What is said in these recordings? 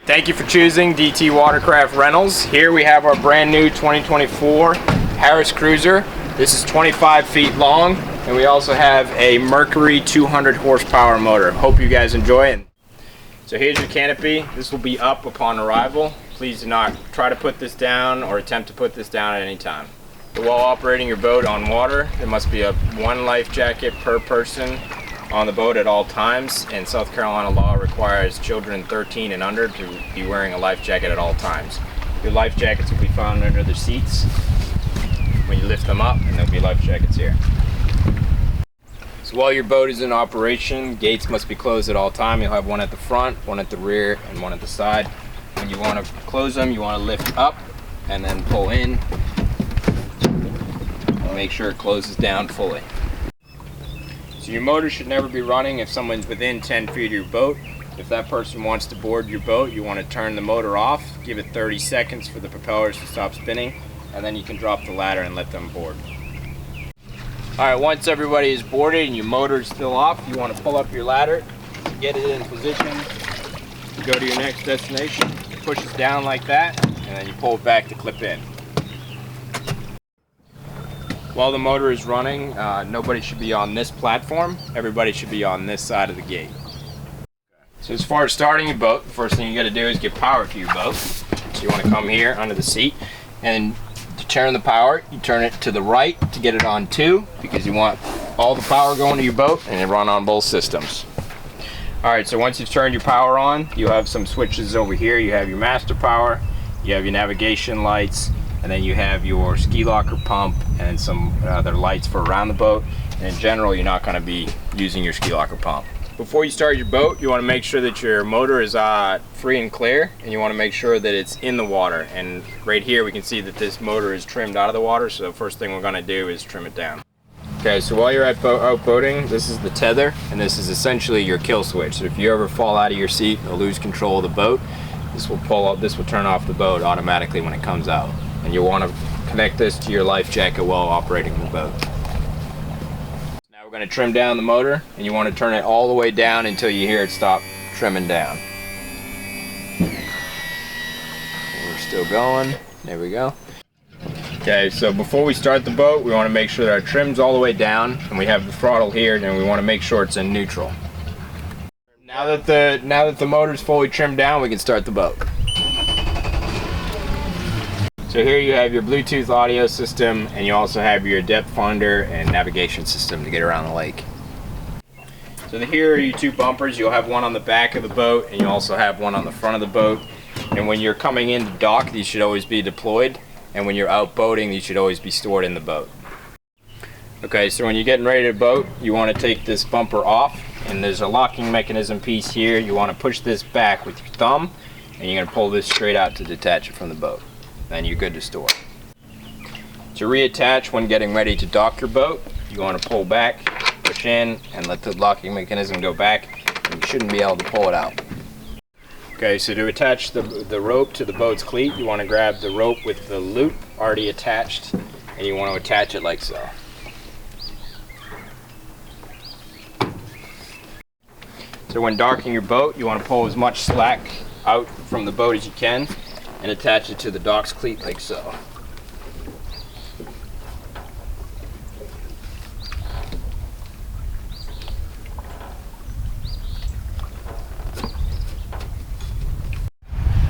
Thank you for choosing DT Watercraft Rentals. Here we have our brand new 2024 Harris Cruiser. This is 25 feet long, and we also have a Mercury 200 horsepower motor. Hope you guys enjoy it. So here's your canopy. This will be up upon arrival. Please do not try to put this down or attempt to put this down at any time. While operating your boat on water, there must be one life jacket per person on the boat at all times, and South Carolina law requires children 13 and under to be wearing a life jacket at all times. Your life jackets will be found under the seats when you lift them up, and there'll be life jackets here. So while your boat is in operation, gates must be closed at all time. You'll have one at the front, one at the rear, and one at the side. When you want to close them, you want to lift up and then pull in. Make sure it closes down fully. So your motor should never be running if someone's within 10 feet of your boat. If that person wants to board your boat, you want to turn the motor off, give it 30 seconds for the propellers to stop spinning, and then you can drop the ladder and let them board. Alright, once everybody is boarded and your motor is still off, you want to pull up your ladder, get it in position, go to your next destination, push it down like that, and then you pull it back to clip in. While the motor is running, nobody should be on this platform. Everybody should be on this side of the gate. So as far as starting your boat, the first thing you got to do is get power to your boat. So you want to come here under the seat, and to turn the power, you turn it to the right to get it on 2, because you want all the power going to your boat and it run on both systems. Alright, so once you've turned your power on, you have some switches over here. You have your master power, you have your navigation lights, and then you have your ski locker pump and some other lights for around the boat. And in general, you're not going to be using your ski locker pump. Before you start your boat, you want to make sure that your motor is free and clear, and you want to make sure that it's in the water. And right here we can see that this motor is trimmed out of the water, so the first thing we're going to do is trim it down. Okay, so while you're out boating, this is the tether, and this is essentially your kill switch. So if you ever fall out of your seat or lose control of the boat, this will turn off the boat automatically when it comes out. And you'll want to connect this to your life jacket while operating the boat. Now we're going to trim down the motor, and you want to turn it all the way down until you hear it stop trimming down. We're still going. There we go. Okay, so before we start the boat, we want to make sure that our trim's all the way down, and we have the throttle here, and we want to make sure it's in neutral. Now that the motor's fully trimmed down, we can start the boat. So here you have your Bluetooth audio system, and you also have your depth finder and navigation system to get around the lake. So here are your 2 bumpers. You'll have one on the back of the boat, and you also have one on the front of the boat. And when you're coming into dock, these should always be deployed. And when you're out boating, these should always be stored in the boat. Okay, so when you're getting ready to boat, you want to take this bumper off, and there's a locking mechanism piece here. You want to push this back with your thumb, and you're going to pull this straight out to detach it from the boat. Then you're good to store. To reattach when getting ready to dock your boat, you want to pull back, push in, and let the locking mechanism go back, and you shouldn't be able to pull it out. Okay, so to attach the rope to the boat's cleat, you want to grab the rope with the loop already attached, and you want to attach it like so. So when docking your boat, you want to pull as much slack out from the boat as you can, and attach it to the dock's cleat like so.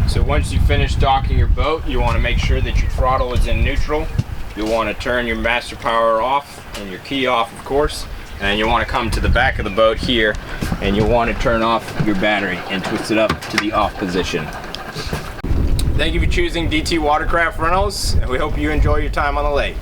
So once you finish docking your boat, you want to make sure that your throttle is in neutral. You'll want to turn your master power off and your key off, of course, and you want to come to the back of the boat here, and you'll want to turn off your battery and twist it up to the off position. Thank you for choosing DT Watercraft Rentals, and we hope you enjoy your time on the lake.